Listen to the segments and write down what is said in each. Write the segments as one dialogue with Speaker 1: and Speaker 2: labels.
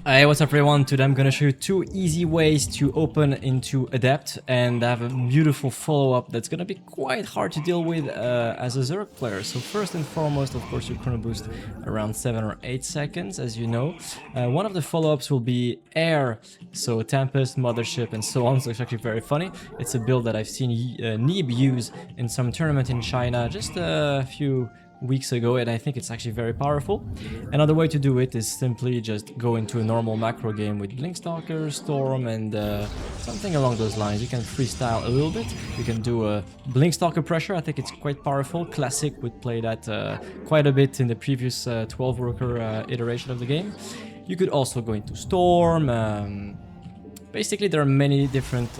Speaker 1: Hey, what's up everyone? Today I'm gonna show you two easy ways to open into Adept, and I have a beautiful follow-up that's gonna be quite hard to deal with as a Zerg player. So first and foremost, of course, your chrono boost around 7 or 8 seconds, as you know. One of the follow-ups will be Air, so Tempest, Mothership, and so on. So it's actually very funny. It's a build that I've seen Neeb use in some tournament in China just a few weeks ago, and I think it's actually very powerful. Another way to do it is simply just go into a normal macro game with Blinkstalker, Storm, and something along those lines. You can freestyle a little bit. You can do a Blinkstalker pressure. I think it's quite powerful. Classic would play that quite a bit in the previous 12 worker iteration of the game. You could also go into Storm. Basically, there are many different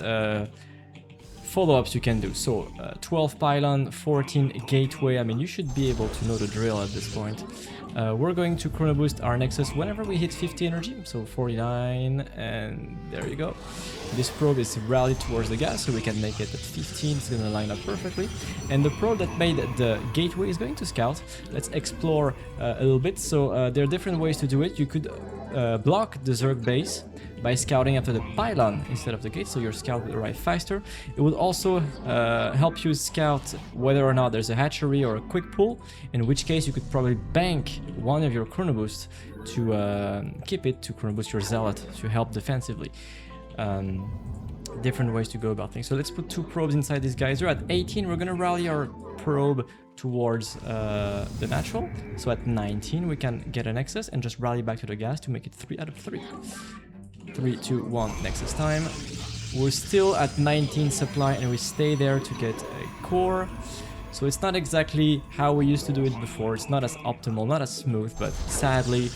Speaker 1: follow-ups you can do. So 12 pylon, 14 gateway. I mean, you should be able to know the drill at this point. We're going to chrono boost our nexus whenever we hit 50 energy, so 49, and there you go. This probe is rallied towards the gas, so we can make it at 15. It's gonna line up perfectly. And the probe that made the gateway is going to scout. Let's explore a little bit. So there are different ways to do it. You could block the Zerg base by scouting after the pylon instead of the gate, so your scout will arrive faster. It would also help you scout whether or not there's a hatchery or a quick pull, in which case you could probably bank one of your chrono boosts to keep it to chrono boost your zealot to help defensively. Different ways to go about things. So let's put two probes inside this geyser. At 18, we're gonna rally our probe towards the natural. So at 19, we can get an nexus and just rally back to the gas to make it 3 out of 3. 3, 2, 1, nexus time. We're still at 19 supply and we stay there to get a core. So it's not exactly how we used to do it before. It's not as optimal, not as smooth, but sadly,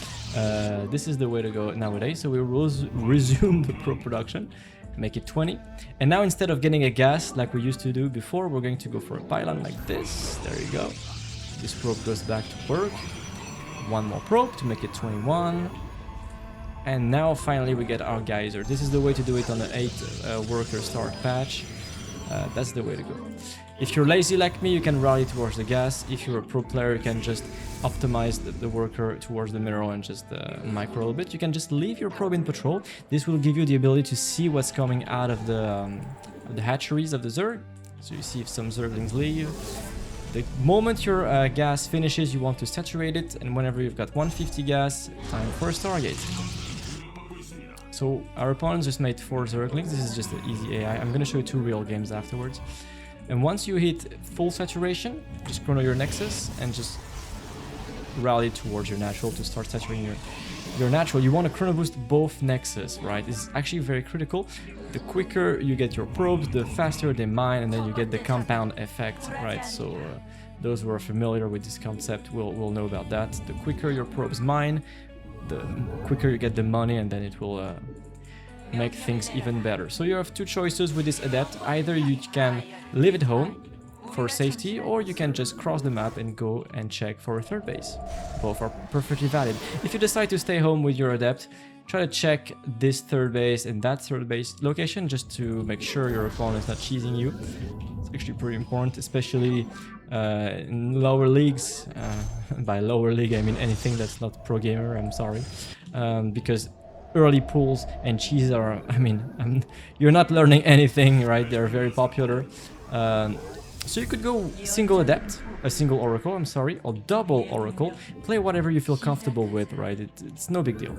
Speaker 1: this is the way to go nowadays. So we will resume the pro production, make it 20. And now instead of getting a gas like we used to do before, we're going to go for a pylon like this. There you go. This probe goes back to work. One more probe to make it 21. And now finally we get our geyser. This is the way to do it on an 8 worker start patch. That's the way to go. If you're lazy like me, you can rally towards the gas. If you're a pro player, you can just optimize the worker towards the mineral and just micro a little bit. You can just leave your probe in patrol. This will give you the ability to see what's coming out of the hatcheries of the Zerg. So you see if some Zerglings leave. The moment your gas finishes, you want to saturate it, and whenever you've got 150 gas, time for a Stargate. So our opponents just made 4 Zerglings. This is just an easy AI. I'm going to show you 2 real games afterwards. And once you hit full saturation, just chrono your nexus and just rally towards your natural to start saturating your natural. You want to chrono boost both nexus, right? This is actually very critical. The quicker you get your probes, the faster they mine, and then you get the compound effect, right? So those who are familiar with this concept will know about that. The quicker your probes mine, the quicker you get the money, and then it will make things even better. So you have 2 choices with this Adept. Either you can leave it home for safety, or you can just cross the map and go and check for a third base. Both are perfectly valid. If you decide to stay home with your Adept, try to check this third base and that third base location just to make sure your opponent is not cheesing you. It's actually pretty important, especially in lower leagues. By lower league, I mean anything that's not pro gamer, I'm sorry. Because early pulls and cheeses are, I mean, you're not learning anything, right? They're very popular. So you could go single Adept, a single Oracle, I'm sorry, or double Oracle. Play whatever you feel comfortable with, right? It's no big deal.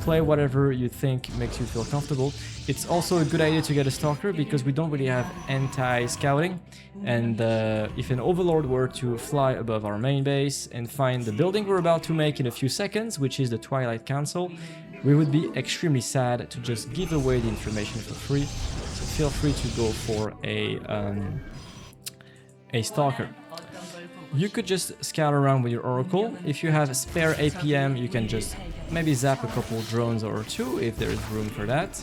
Speaker 1: Play whatever you think makes you feel comfortable. It's also a good idea to get a Stalker because we don't really have anti-scouting. And if an Overlord were to fly above our main base and find the building we're about to make in a few seconds, which is the Twilight Council, we would be extremely sad to just give away the information for free. So feel free to go for a Stalker. You could just scout around with your Oracle. If you have a spare APM, you can just maybe zap a couple drones or 2 if there is room for that.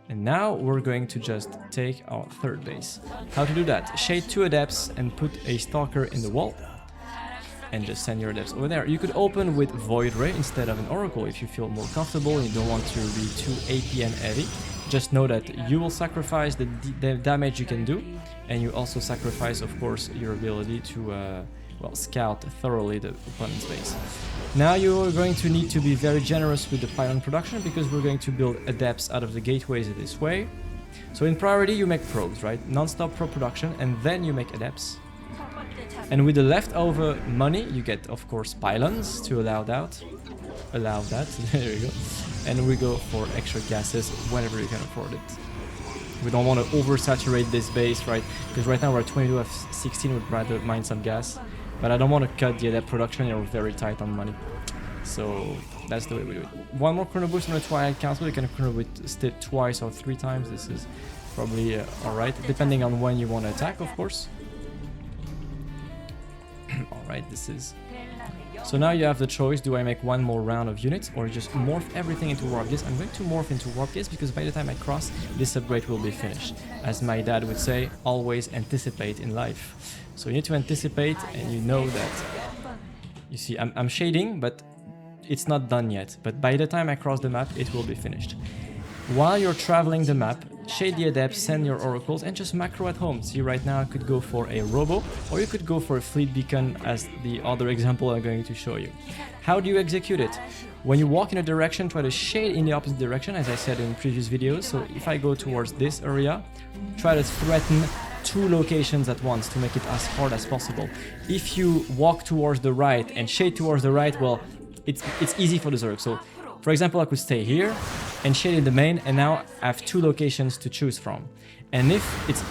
Speaker 1: And now we're going to just take our third base. How to do that? Shade 2 Adepts and put a Stalker in the wall. And just send your Adepts over there. You could open with Void Ray instead of an Oracle if you feel more comfortable and you don't want to be too APM heavy. Just know that you will sacrifice the damage you can do, and you also sacrifice, of course, your ability to well, scout thoroughly the opponent's base. Now you're going to need to be very generous with the pylon production because we're going to build adepts out of the gateways this way. So in priority you make probes, right? Non-stop probe production, and then you make adepts. And with the leftover money you get, of course, pylons to allow that. There you go. And we go for extra gases whenever you can afford it. We don't want to oversaturate this base, right? Because right now we're at 22 of 16, would rather mine some gas. But I don't want to cut the adept production, you're very tight on money. So that's the way we do it. One more chrono boost on the Twilight Council, you can chrono boost it twice or 3 times. This is probably alright, depending on when you want to attack, of course. Alright, this is... So now you have the choice, do I make one more round of units or just morph everything into warp gears? I'm going to morph into warp gears because by the time I cross, this upgrade will be finished. As my dad would say, always anticipate in life. So you need to anticipate, and you know that... You see, I'm shading, but it's not done yet. But by the time I cross the map, it will be finished. While you're traveling the map, shade the adepts, send your oracles, and just macro at home. See, right now I could go for a robo, or you could go for a fleet beacon as the other example I'm going to show you. How do you execute it? When you walk in a direction, try to shade in the opposite direction, as I said in previous videos. So if I go towards this area, try to threaten 2 locations at once to make it as hard as possible. If you walk towards the right and shade towards the right, well, it's easy for the Zerg. So, for example, I could stay here and shade in the main, and now I have 2 locations to choose from. And if it's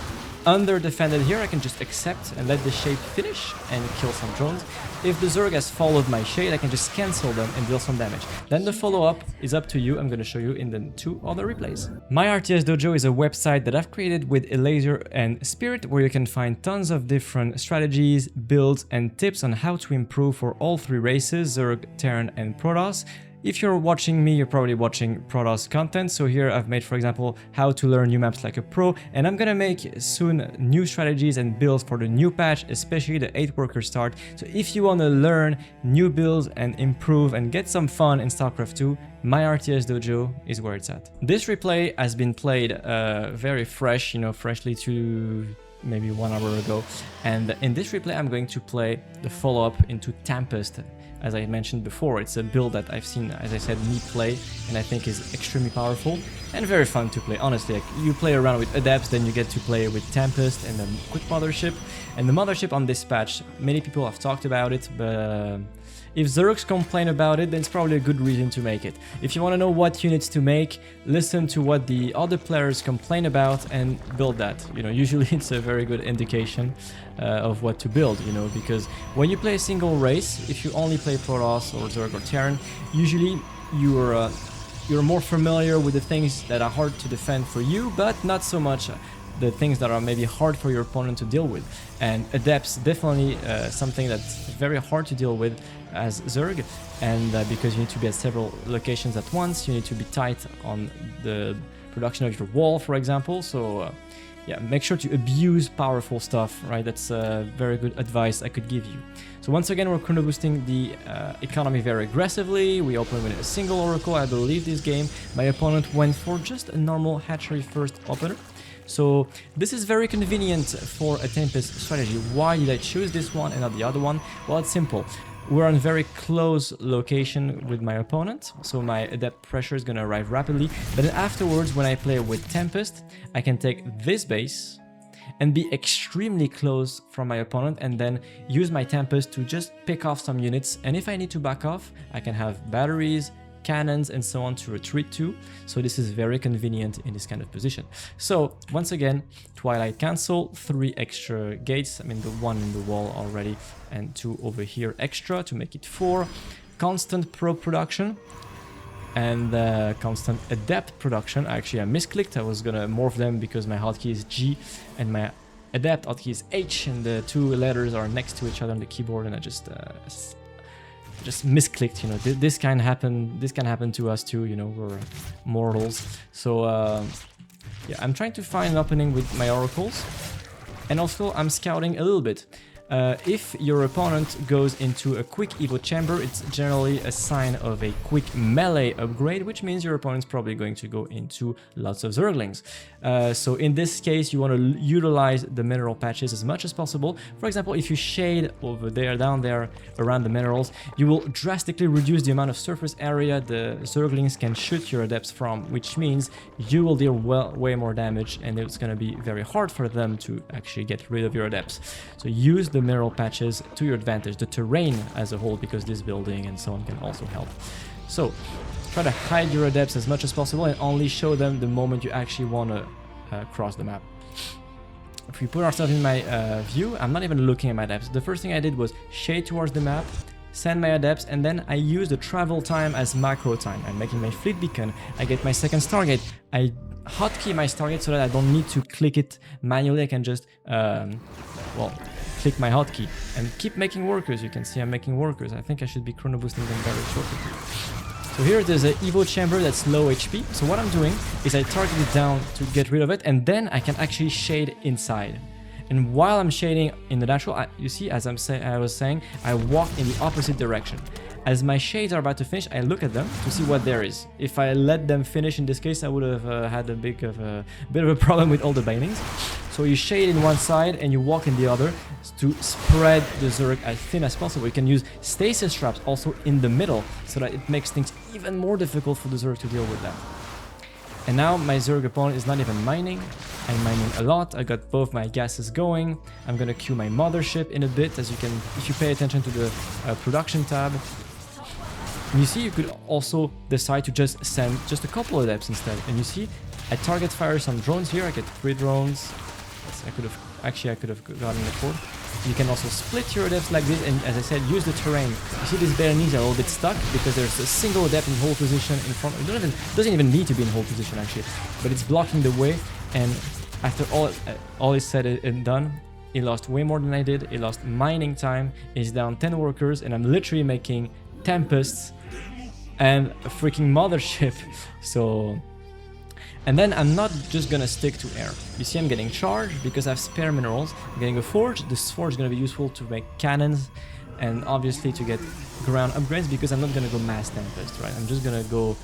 Speaker 1: under defended here, I can just accept and let the shade finish and kill some drones. If the Zerg has followed my shade, I can just cancel them and deal some damage. Then the follow-up is up to you. I'm going to show you in the 2 other replays. My RTS Dojo is a website that I've created with Elaser and Spirit, where you can find tons of different strategies, builds, and tips on how to improve for all 3 races, Zerg, Terran, and Protoss. If you're watching me, you're probably watching Protoss content. So here I've made, for example, how to learn new maps like a pro, and I'm gonna make soon new strategies and builds for the new patch, especially the 8-worker start. So if you want to learn new builds and improve and get some fun in Starcraft 2, my RTS Dojo is where it's at. This replay has been played very fresh, you know, freshly to maybe 1 hour ago. And in this replay, I'm going to play the follow-up into Tempest. As I mentioned before, it's a build that I've seen, as I said, me play, and I think is extremely powerful and very fun to play. Honestly, like, you play around with Adepts, then you get to play with Tempest and then quick Mothership. And the Mothership on this patch, many people have talked about it, but if Zergs complain about it, then it's probably a good reason to make it. If you want to know what units to make, listen to what the other players complain about and build that. You know, usually it's a very good indication of what to build, you know, because when you play a single race, if you only play Protoss or Zerg or Terran, usually you're more familiar with the things that are hard to defend for you, but not so much the things that are maybe hard for your opponent to deal with. And Adepts definitely something that's very hard to deal with as Zerg, and because you need to be at several locations at once, you need to be tight on the production of your wall, for example. So yeah, make sure to abuse powerful stuff, right? That's very good advice I could give you. So once again, we're chrono boosting the economy very aggressively. We open with a single oracle, I believe, this game. My opponent went for just a normal hatchery first opener. So this is very convenient for a Tempest strategy. Why did I choose this one and not the other one? Well, it's simple. We're on very close location with my opponent, so my adept pressure is going to arrive rapidly. But then afterwards, when I play with Tempest, I can take this base and be extremely close from my opponent and then use my Tempest to just pick off some units. And if I need to back off, I can have batteries, cannons, and so on to retreat to. So this is very convenient in this kind of position. So once again, Twilight Council, 3 extra gates. I mean, the 1 in the wall already and 2 over here extra to make it 4. Constant probe production and constant adept production. Actually, I misclicked. I was gonna morph them because my hotkey is G and my adept hotkey is H, and the 2 letters are next to each other on the keyboard, and I just misclicked. You know, this can happen. This can happen to us too. You know, we're mortals. So yeah, I'm trying to find an opening with my oracles, and also I'm scouting a little bit. if your opponent goes into a quick Evo chamber, it's generally a sign of a quick melee upgrade, which means your opponent's probably going to go into lots of Zerglings. So in this case, you want to utilize the mineral patches as much as possible. For example, if you shade over there, down there, around the minerals, you will drastically reduce the amount of surface area the Zerglings can shoot your Adepts from, which means you will deal way more damage, and it's going to be very hard for them to actually get rid of your Adepts. So use the mineral patches to your advantage, the terrain as a whole, because this building and so on can also help. So try to hide your Adepts as much as possible and only show them the moment you actually want to cross the map. If we put ourselves in my view, I'm not even looking at my Adepts. The first thing I did was shade towards the map, send my Adepts, and then I use the travel time as macro time. I'm making my fleet beacon, I get my second Stargate, I hotkey my Stargate so that I don't need to click it manually. I can just, well, click my hotkey and keep making workers. You can see I'm making workers. I think I should be chrono boosting them very shortly. So here there's an Evo chamber that's low HP. So what I'm doing is I target it down to get rid of it, and then I can actually shade inside. And while I'm shading in the natural, you see, as I was saying, I walk in the opposite direction. As my shades are about to finish, I look at them to see what there is. If I let them finish in this case, I would have had a bit of a problem with all the bindings. So you shade in one side and you walk in the other to spread the Zerg as thin as possible. You can use stasis traps also in the middle so that it makes things even more difficult for the Zerg to deal with that. And now my Zerg opponent is not even mining. I'm mining a lot. I got both my gases going. I'm gonna queue my mothership in a bit, as you can, if you pay attention to the production tab. And you see, you could also decide to just send just a couple of Adepts instead. And you see, I target fire some drones here. I get 3 drones. I could have gotten a 4. You can also split your Adepts like this, and as I said, use the terrain. You see these Berenice are a little bit stuck because there's a single Adept in hold position in front. It doesn't even need to be in hold position actually, but it's blocking the way. And after all is said and done, he lost way more than I did. He lost mining time. He's down 10 workers, and I'm literally making Tempests and a freaking mothership. So, and then I'm not just gonna stick to air. You see, I'm getting charged because I have spare minerals. I'm getting a forge. This forge is gonna be useful to make cannons, and obviously to get ground upgrades, because I'm not gonna go mass Tempest, right? I'm just gonna go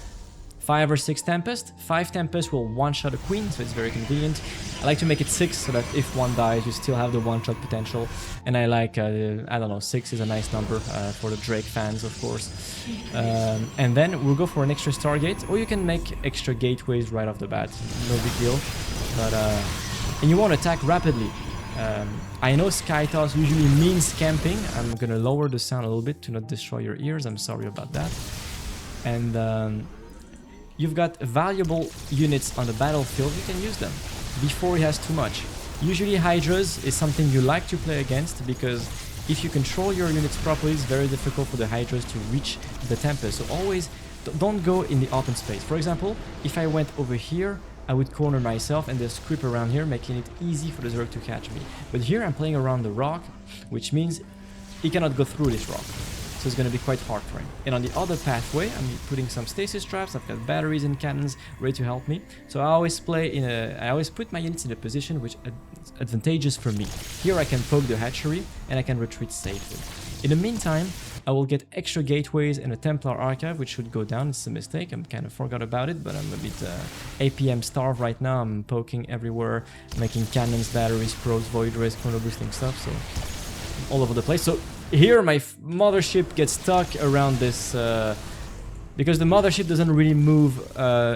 Speaker 1: 5 or 6 Tempest. 5 Tempest will one-shot a queen, so it's very convenient. I like to make it 6 so that if one dies, you still have the one-shot potential. And I like, I don't know, 6 is a nice number for the Drake fans, of course. And then we'll go for an extra Stargate, or you can make extra gateways right off the bat. No big deal. But and you want to attack rapidly. I know Sky Toss usually means camping. I'm gonna lower the sound a little bit to not destroy your ears. I'm sorry about that. And you've got valuable units on the battlefield, you can use them before he has too much. Usually Hydras is something you like to play against, because if you control your units properly, it's very difficult for the Hydras to reach the Tempest. So always don't go in the open space. For example, if I went over here, I would corner myself and just creep around here, making it easy for the Zerg to catch me. But here I'm playing around the rock, which means he cannot go through this rock. So it's going to be quite hard for him. And on the other pathway, I'm putting some stasis traps. I've got batteries and cannons ready to help me. So I always put my units in a position which is advantageous for me. Here I can poke the hatchery and I can retreat safely. In the meantime, I will get extra gateways and a Templar archive, which should go down. It's a mistake. I kind of forgot about it, but I'm a bit APM starved right now. I'm poking everywhere, making cannons, batteries, probes, void rays, chrono boosting stuff. So all over the place. So here my mothership gets stuck around this because the mothership doesn't really move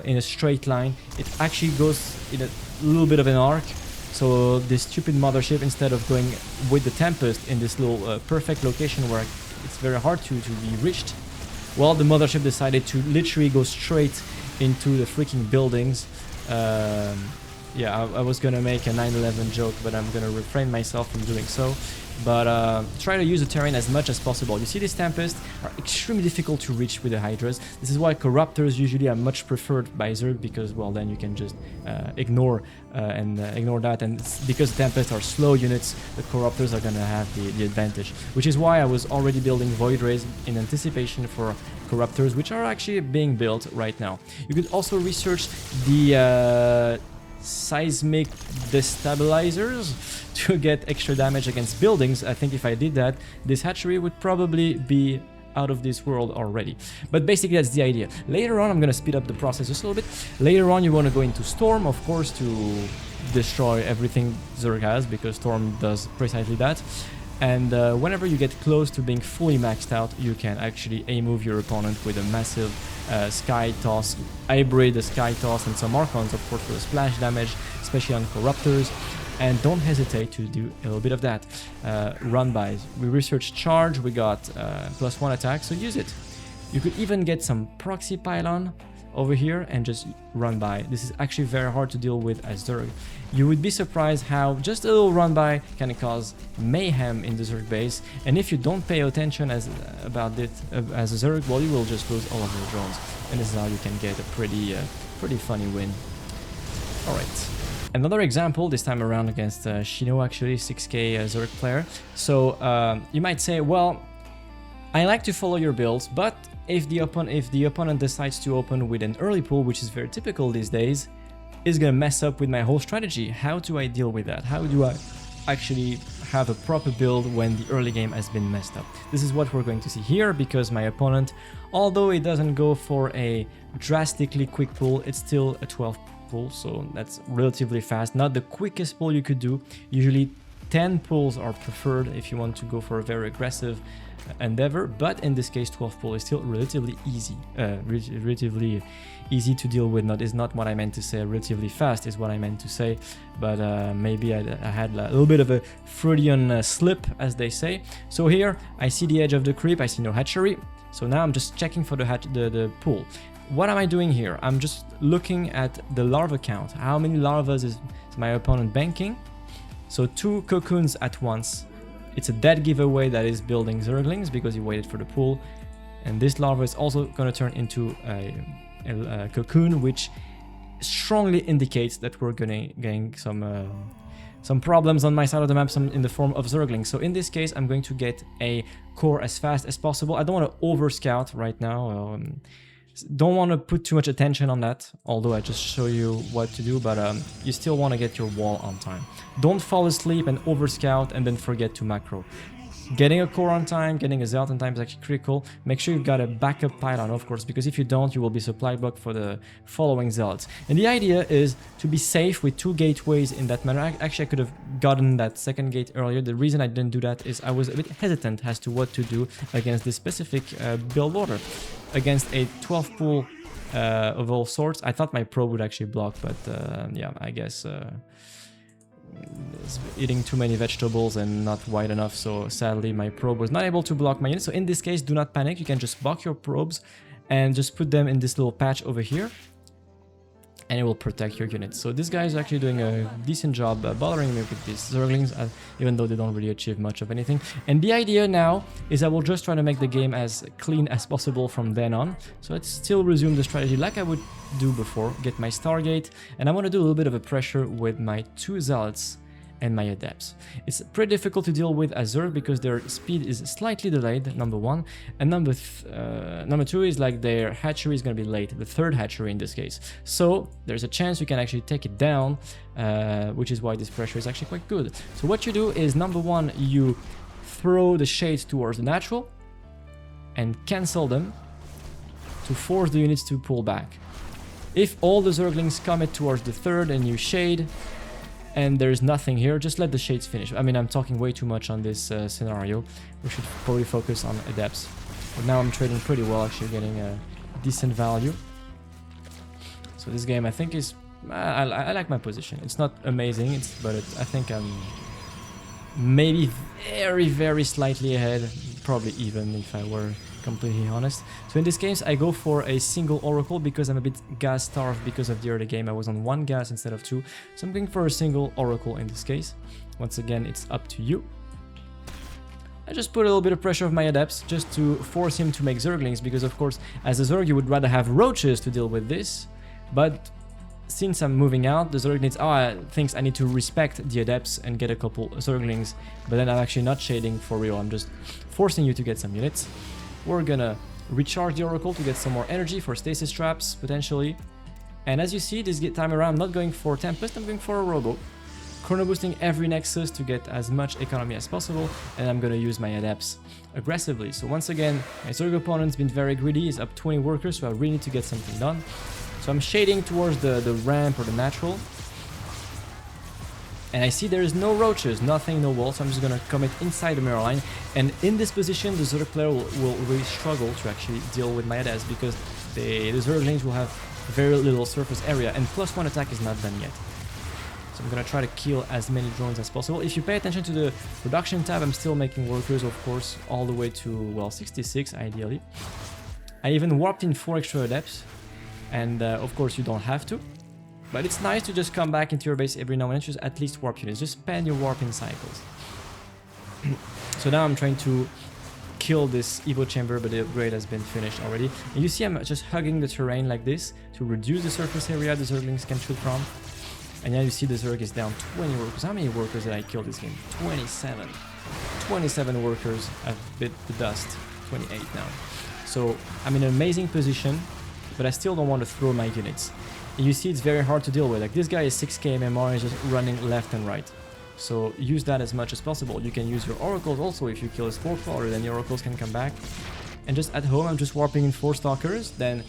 Speaker 1: in a straight line. It actually goes in a little bit of an arc. So this stupid mothership, instead of going with the Tempest in this little perfect location where it's very hard to be reached, well, the mothership decided to literally go straight into the freaking buildings. Yeah, I was gonna make a 9/11 joke, but I'm gonna refrain myself from doing so. But try to use the terrain as much as possible. You see, these Tempests are extremely difficult to reach with the Hydras. This is why Corruptors usually are much preferred by Zerg, because, well, then you can just ignore that. And because the Tempests are slow units, the Corruptors are going to have the advantage. Which is why I was already building Void Rays in anticipation for Corruptors, which are actually being built right now. You could also research the seismic destabilizers to get extra damage against buildings. I think if I did that, this hatchery would probably be out of this world already. But basically that's the idea. Later on, I'm gonna speed up the process just a little bit. Later on, you want to go into Storm, of course, to destroy everything Zerg has, because Storm does precisely that. And whenever you get close to being fully maxed out, you can actually A-move your opponent with a massive Sky Toss, hybrid Sky Toss, and some Archons, of course, for the splash damage, especially on Corruptors. And don't hesitate to do a little bit of that. Run-bys. We researched Charge, we got +1 attack, so use it. You could even get some Proxy Pylon over here and just run by. This is actually very hard to deal with as Zerg. You would be surprised how just a little run by can cause mayhem in the Zerg base, and if you don't pay attention about it as a Zerg, well, you will just lose all of your drones, and this is how you can get a pretty funny win. Alright. Another example, this time around against Shino, actually, 6k Zerg player. So you might say, well, I like to follow your builds, but if the opponent decides to open with an early pull, which is very typical these days, is gonna mess up with my whole strategy. How do I deal with that? How do I actually have a proper build when the early game has been messed up? This is what we're going to see here, because my opponent, although it doesn't go for a drastically quick pull, it's still a 12 pull, so that's relatively fast. Not the quickest pull you could do. Usually 10 pulls are preferred if you want to go for a very aggressive endeavor, but in this case 12 pull is still relatively easy, relatively easy to deal with. Is not what I meant to say. Relatively fast is what I meant to say, but maybe I had a little bit of a Freudian slip, as they say. So here I see the edge of the creep, I see no hatchery, so now I'm just checking for the pool. What am I doing here? I'm just looking at the larva count. How many larvas is my opponent banking? So 2 cocoons at once. It's a dead giveaway that is building Zerglings because he waited for the pool. And this larva is also going to turn into a cocoon, which strongly indicates that we're getting some problems on my side of the map, some in the form of Zerglings. So in this case, I'm going to get a core as fast as possible. I don't want to over scout right now. Don't want to put too much attention on that, although I just show you what to do, but you still want to get your wall on time. Don't fall asleep and over scout and then forget to macro. Getting a core on time, getting a zealot on time is actually critical. Make sure you've got a backup pylon, of course, because if you don't, you will be supply blocked for the following zealots. And the idea is to be safe with 2 gateways in that manner. Actually, I could have gotten that second gate earlier. The reason I didn't do that is I was a bit hesitant as to what to do against this specific build order. Against a 12 pool of all sorts, I thought my probe would actually block, but yeah, I guess eating too many vegetables and not wide enough, so sadly my probe was not able to block my unit. So in this case, do not panic. You can just block your probes and just put them in this little patch over here, and it will protect your units. So this guy is actually doing a decent job bothering me with these Zerglings, even though they don't really achieve much of anything. And the idea now is I will just try to make the game as clean as possible from then on. So let's still resume the strategy like I would do before. Get my Stargate, and I want to do a little bit of a pressure with my 2 Zealots and my Adepts. It's pretty difficult to deal with as Zerg because their speed is slightly delayed, number 1, and number 2 is like their hatchery is going to be late, the 3rd hatchery in this case. So there's a chance you can actually take it down, which is why this pressure is actually quite good. So what you do is, number 1, you throw the shades towards the natural and cancel them to force the units to pull back. If all the Zerglings commit towards the 3rd and you shade, and there's nothing here, just let the shades finish. I mean, I'm talking way too much on this scenario. We should probably focus on Adepts. But now I'm trading pretty well, actually getting a decent value. So this game, I think, is... I like my position. It's not amazing, but I think I'm maybe very, very slightly ahead. Probably even, if I were completely honest. So in this case, I go for a single Oracle because I'm a bit gas starved because of the early game. I was on 1 gas instead of 2. So I'm going for a single Oracle in this case. Once again, it's up to you. I just put a little bit of pressure of my Adepts just to force him to make Zerglings, because of course, as a Zerg, you would rather have roaches to deal with this. But since I'm moving out, the Zerg needs... thinks I need to respect the Adepts and get a couple Zerglings. But then I'm actually not shading for real. I'm just forcing you to get some units. We're gonna recharge the Oracle to get some more energy for stasis traps, potentially. And as you see, this time around, I'm not going for Tempest, I'm going for a Robo. Chrono boosting every Nexus to get as much economy as possible, and I'm gonna use my Adepts aggressively. So once again, my Zerg opponent's been very greedy, he's up 20 workers, so I really need to get something done. So I'm shading towards the ramp or the natural. And I see there is no roaches, nothing, no wall, so I'm just gonna commit inside the mirror line. And in this position, the Zerg player will really struggle to actually deal with my Adepts, because the Zerg lanes will have very little surface area, and +1 attack is not done yet. So I'm gonna try to kill as many drones as possible. If you pay attention to the production tab, I'm still making workers, of course, all the way to, well, 66 ideally. I even warped in 4 extra Adepts, and of course you don't have to. But it's nice to just come back into your base every now and then, just at least warp units. Just spend your warping cycles. So now I'm trying to kill this Evo chamber, but the upgrade has been finished already. And you see I'm just hugging the terrain like this to reduce the surface area the Zerglings can shoot from. And now you see the Zerg is down 20 workers. How many workers did I kill this game? 27. 27 workers. I've bit the dust. 28 now. So I'm in an amazing position, but I still don't want to throw my units. And you see it's very hard to deal with. Like this guy is 6k MMR, he's just running left and right. So use that as much as possible. You can use your oracles also. If you kill his 4 crawler, then your oracles can come back. And just at home, I'm just warping in 4 stalkers. Then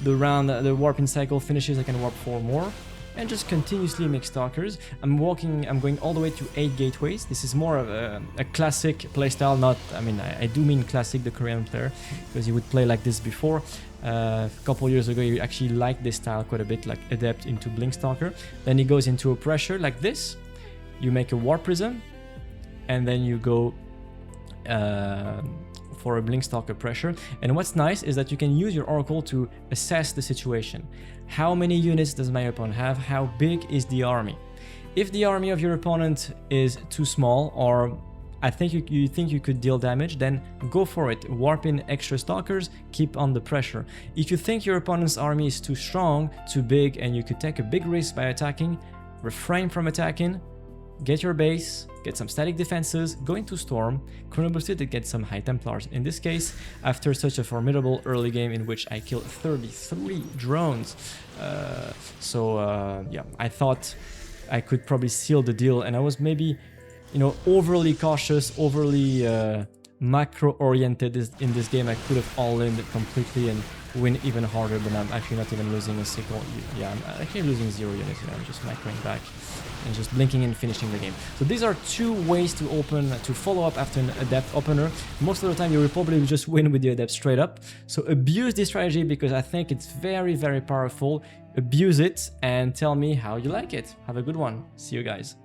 Speaker 1: the warping cycle finishes, I can warp 4 more. And just continuously make stalkers. I'm going all the way to 8 gateways. This is more of a classic playstyle, not, I mean, I do mean classic, the Korean player, because he would play like this before. A couple years ago, he actually liked this style quite a bit, like Adept into Blink Stalker. Then he goes into a pressure like this. You make a Warp Prism, and then you go for a Blink Stalker pressure. And what's nice is that you can use your Oracle to assess the situation. How many units does my opponent have? How big is the army? If the army of your opponent is too small, or I think you think you could deal damage, then go for it. Warp in extra stalkers, keep on the pressure. If you think your opponent's army is too strong, too big, and you could take a big risk by attacking, refrain from attacking. Get your base, get some static defenses, go into Storm, Chrono Boosted to get some High Templars. In this case, after such a formidable early game in which I killed 33 drones. Yeah, I thought I could probably seal the deal, and I was maybe, you know, overly cautious, overly macro-oriented in this game. I could have all-in completely and win even harder, but I'm actually not even losing a single. Yeah, I'm actually losing 0 units. I'm just macroing back and just blinking and finishing the game. So these are 2 ways to follow up after an Adept Opener. Most of the time you will probably just win with the Adept straight up. So abuse this strategy because I think it's very, very powerful. Abuse it and tell me how you like it. Have a good one. See you guys.